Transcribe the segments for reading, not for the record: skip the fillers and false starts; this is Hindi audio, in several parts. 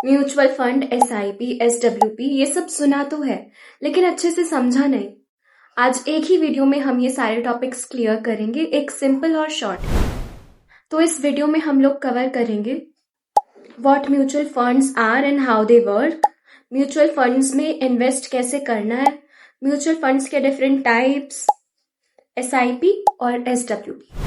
म्यूचुअल फंड, एसआईपी, एसडब्ल्यूपी ये सब सुना तो है, लेकिन अच्छे से समझा नहीं। आज एक ही वीडियो में हम ये सारे टॉपिक्स क्लियर करेंगे, एक सिंपल और शॉर्ट। तो इस वीडियो में हम लोग कवर करेंगे what mutual funds are and how they work, mutual funds में इन्वेस्ट कैसे करना है, म्यूचुअल फंड्स के डिफरेंट टाइप्स, एसआईपी और एसडब्ल्यूपी।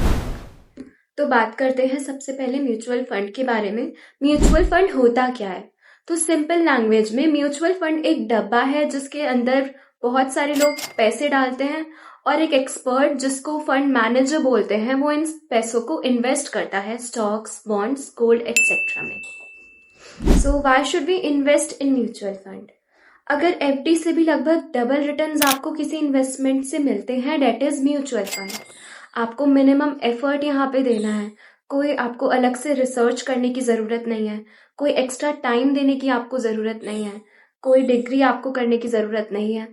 तो बात करते हैं सबसे पहले म्यूचुअल फंड के बारे में। म्यूचुअल फंड होता क्या है? तो सिंपल लैंग्वेज में म्यूचुअल फंड एक डब्बा है जिसके अंदर बहुत सारे लोग पैसे डालते हैं और एक एक्सपर्ट जिसको फंड मैनेजर बोलते हैं वो इन पैसों को इन्वेस्ट करता है स्टॉक्स, बॉन्ड्स, गोल्ड एक्सेट्रा में। So why should we invest in mutual fund? अगर एफडी से भी लगभग डबल रिटर्न्स आपको किसी इन्वेस्टमेंट से मिलते हैं, डेट इज म्यूचुअल फंड। आपको मिनिमम एफर्ट यहाँ पे देना है, कोई आपको अलग से रिसर्च करने की ज़रूरत नहीं है, कोई एक्स्ट्रा टाइम देने की आपको ज़रूरत नहीं है, कोई डिग्री आपको करने की ज़रूरत नहीं है।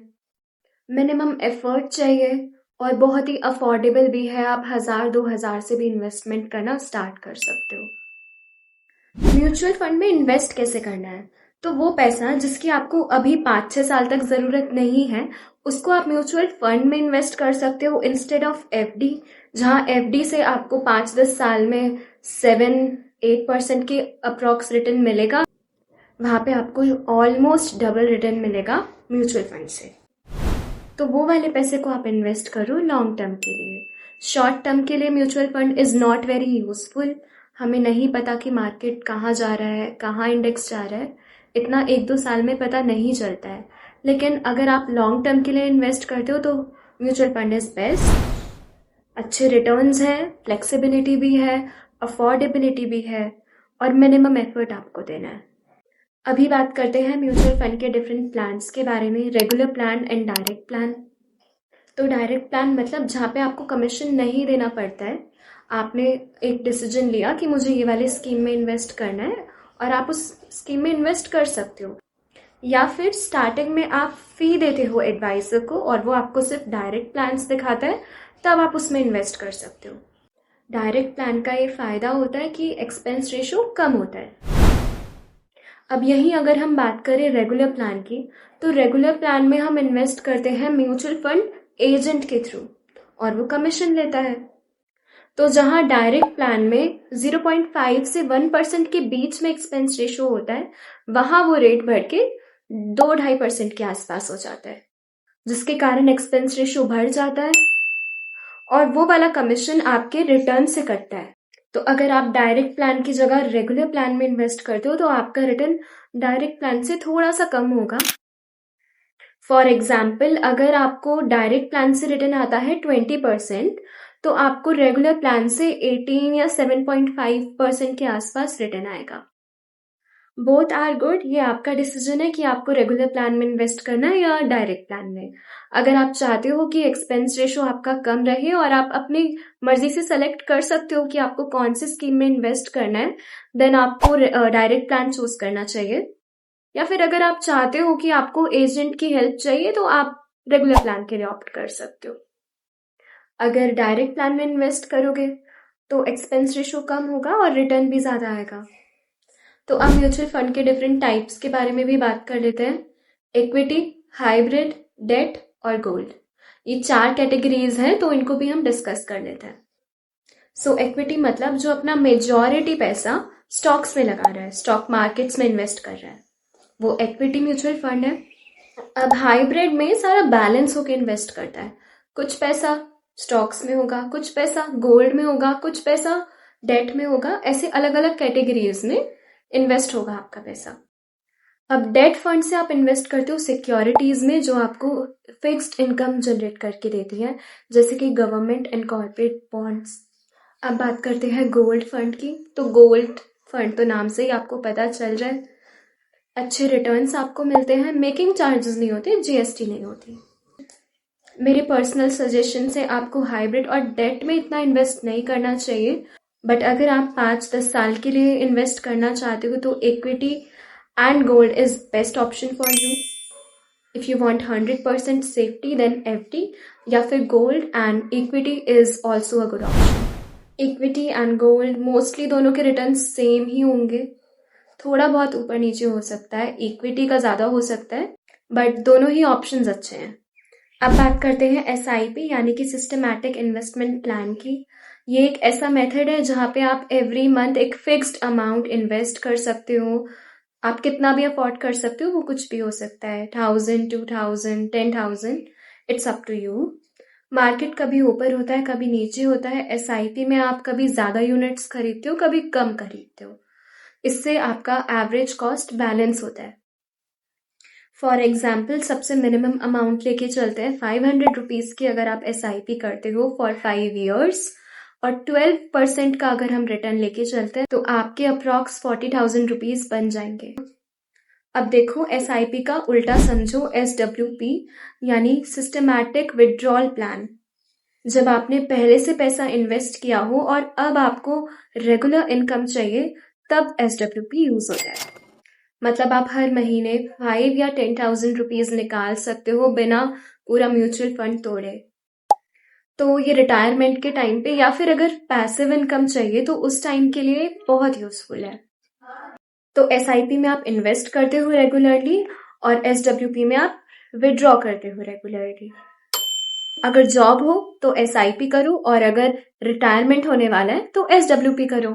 मिनिमम एफर्ट चाहिए और बहुत ही अफोर्डेबल भी है। आप 1000-2000 से भी इन्वेस्टमेंट करना स्टार्ट कर सकते हो। म्यूचुअल फंड में इन्वेस्ट कैसे करना है? तो वो पैसा जिसकी आपको अभी 5-6 साल तक ज़रूरत नहीं है, उसको आप म्यूचुअल फंड में इन्वेस्ट कर सकते हो इंस्टेड ऑफ एफडी, जहाँ एफडी से आपको 5-10 साल में 7-8% के अप्रॉक्स रिटर्न मिलेगा, वहाँ पे आपको ऑलमोस्ट डबल रिटर्न मिलेगा म्यूचुअल फंड से। तो वो वाले पैसे को आप इन्वेस्ट करो लॉन्ग टर्म के लिए। शॉर्ट टर्म के लिए mutual fund is not very useful. हमें नहीं पता कि मार्केट कहाँ जा रहा है, कहाँ इंडेक्स जा रहा है, इतना 1-2 साल में पता नहीं चलता है। लेकिन अगर आप लॉन्ग टर्म के लिए इन्वेस्ट करते हो तो म्यूचुअल फंड इज़ बेस्ट। अच्छे रिटर्न्स हैं, फ्लेक्सिबिलिटी भी है, अफोर्डेबिलिटी भी है और मिनिमम एफर्ट आपको देना है। अभी बात करते हैं म्यूचुअल फंड के डिफरेंट प्लान्स के बारे में, regular plan and direct plan. तो डायरेक्ट प्लान मतलब जहाँ पे आपको कमीशन नहीं देना पड़ता है। आपने एक डिसीजन लिया कि मुझे ये वाली स्कीम में इन्वेस्ट करना है और आप उस स्कीम में इन्वेस्ट कर सकते हो, या फिर स्टार्टिंग में आप फी देते हो एडवाइजर को और वो आपको सिर्फ डायरेक्ट प्लान्स दिखाता है, तब आप उसमें इन्वेस्ट कर सकते हो। डायरेक्ट प्लान का ये फ़ायदा होता है कि एक्सपेंस रेशो कम होता है। अब यहीं अगर हम बात करें रेगुलर प्लान की, तो रेगुलर प्लान में हम इन्वेस्ट करते हैं म्यूचुअल फंड एजेंट के थ्रू और वो कमीशन लेता है। तो जहां डायरेक्ट प्लान में 0.5 से 1% के बीच में एक्सपेंस रेशो होता है, वहां वो रेट बढ़ के 2-2.5% के आसपास हो जाता है, जिसके कारण एक्सपेंस रेशो बढ़ जाता है और वो वाला कमीशन आपके रिटर्न से कटता है। तो अगर आप डायरेक्ट प्लान की जगह रेगुलर प्लान में इन्वेस्ट करते हो तो आपका रिटर्न डायरेक्ट प्लान से थोड़ा सा कम होगा। फॉर एग्जाम्पल, अगर आपको डायरेक्ट प्लान से रिटर्न आता है 20%, तो आपको रेगुलर प्लान से 18 या 7.5% के आसपास रिटर्न आएगा। Both are good. ये आपका डिसीजन है कि आपको रेगुलर प्लान में इन्वेस्ट करना है या डायरेक्ट प्लान में। अगर आप चाहते हो कि एक्सपेंस रेशो आपका कम रहे और आप अपनी मर्जी से सेलेक्ट कर सकते हो कि आपको कौन सी स्कीम में इन्वेस्ट करना है, देन आपको डायरेक्ट प्लान चूज करना चाहिए। या फिर अगर आप चाहते हो कि आपको एजेंट की हेल्प चाहिए तो आप रेगुलर प्लान के लिए ऑप्ट कर सकते हो। अगर डायरेक्ट प्लान में इन्वेस्ट करोगे तो एक्सपेंस रेशो कम होगा और रिटर्न भी ज़्यादा आएगा। तो अब म्यूचुअल फंड के डिफरेंट टाइप्स के बारे में भी बात कर लेते हैं। इक्विटी, हाइब्रिड, डेट और गोल्ड, ये 4 कैटेगरीज हैं, तो इनको भी हम डिस्कस कर लेते हैं। सो इक्विटी मतलब जो अपना मेजॉरिटी पैसा स्टॉक्स में लगा रहा है, स्टॉक मार्केट्स में इन्वेस्ट कर रहा है, वो इक्विटी म्यूचुअल फंड है। अब हाइब्रिड में सारा बैलेंस होकर इन्वेस्ट करता है, कुछ पैसा स्टॉक्स में होगा, कुछ पैसा गोल्ड में होगा, कुछ पैसा डेट में होगा, ऐसे अलग अलग कैटेगरीज में इन्वेस्ट होगा आपका पैसा। अब डेट फंड से आप इन्वेस्ट करते हो सिक्योरिटीज में जो आपको फिक्स्ड इनकम जनरेट करके देती है, जैसे कि गवर्नमेंट एंड कॉर्पोरेट बॉन्ड्स। अब बात करते हैं गोल्ड फंड की। तो गोल्ड फंड तो नाम से ही आपको पता चल रहा है, अच्छे रिटर्न्स आपको मिलते हैं, मेकिंग चार्जेस नहीं होते, जीएसटी नहीं होती। मेरे पर्सनल सजेशन से आपको हाइब्रिड और डेट में इतना इन्वेस्ट नहीं करना चाहिए, बट अगर आप 5-10 साल के लिए इन्वेस्ट करना चाहते हो तो equity and gold is best option for you. If you want 100% safety then FD, या फिर gold and equity is also a good option. Equity and gold mostly दोनों के रिटर्न सेम ही होंगे, थोड़ा बहुत ऊपर नीचे हो सकता है, इक्विटी का ज़्यादा हो सकता है, बट दोनों ही ऑप्शंस अच्छे हैं। अब बात करते हैं SIP यानी कि सिस्टमैटिक इन्वेस्टमेंट प्लान की। ये एक ऐसा मेथड है जहाँ पे आप एवरी मंथ एक फिक्स्ड अमाउंट इन्वेस्ट कर सकते हो। आप कितना भी अफोर्ड कर सकते हो, वो कुछ भी हो सकता है, 1000, 2000, 10,000, it's up to you. Market कभी ऊपर होता है, कभी नीचे होता है। SIP में आप कभी ज़्यादा यूनिट्स खरीदते हो, कभी कम खरीदते हो। इससे आपका एवरेज कॉस्ट बैलेंस होता है। फॉर एग्जाम्पल सबसे मिनिमम अमाउंट लेके चलते हैं, 500 रुपीज़ की अगर आप SIP करते हो फॉर 5 ईयर्स और 12% का अगर हम रिटर्न लेके चलते हैं तो आपके अप्रॉक्स 40,000 रुपीज़ बन जाएंगे। अब देखो SIP का उल्टा समझो, SWP यानी सिस्टमैटिक विड्रॉल प्लान। जब आपने पहले से पैसा इन्वेस्ट किया हो और अब आपको रेगुलर इनकम चाहिए, तब SWP यूज होता है। मतलब आप हर महीने 5 या 10,000 रुपीज़ निकाल सकते हो बिना पूरा म्यूचुअल फंड तोड़े। तो ये रिटायरमेंट के टाइम पे या फिर अगर पैसिव इनकम चाहिए तो उस टाइम के लिए बहुत यूजफुल है। तो SIP में आप इन्वेस्ट करते हो रेगुलरली और SWP में आप विड्रॉ करते हो रेगुलरली। अगर जॉब हो तो SIP करो और अगर रिटायरमेंट होने वाला है तो SWP करो।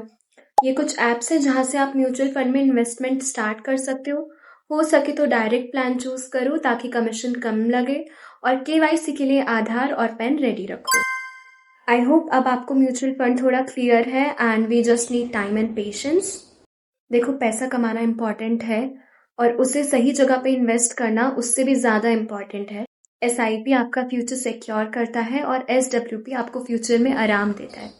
ये कुछ ऐप्स हैं जहाँ से आप म्यूचुअल फंड में इन्वेस्टमेंट स्टार्ट कर सकते हो सके तो डायरेक्ट प्लान चूज करो ताकि कमीशन कम लगे, और KYC के लिए आधार और पेन रेडी रखो। आई होप अब आपको म्यूचुअल फंड थोड़ा क्लियर है and we just need time and patience. देखो, पैसा कमाना इम्पॉर्टेंट है और उसे सही जगह पे इन्वेस्ट करना उससे भी ज़्यादा इम्पॉर्टेंट है। SIP आपका फ्यूचर सिक्योर करता है और SWP आपको फ्यूचर में आराम देता है।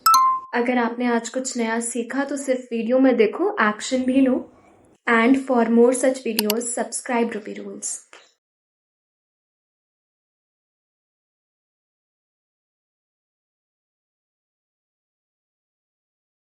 अगर आपने आज कुछ नया सीखा तो सिर्फ वीडियो में देखो, एक्शन भी लो। And for more such videos subscribe Ruby rules.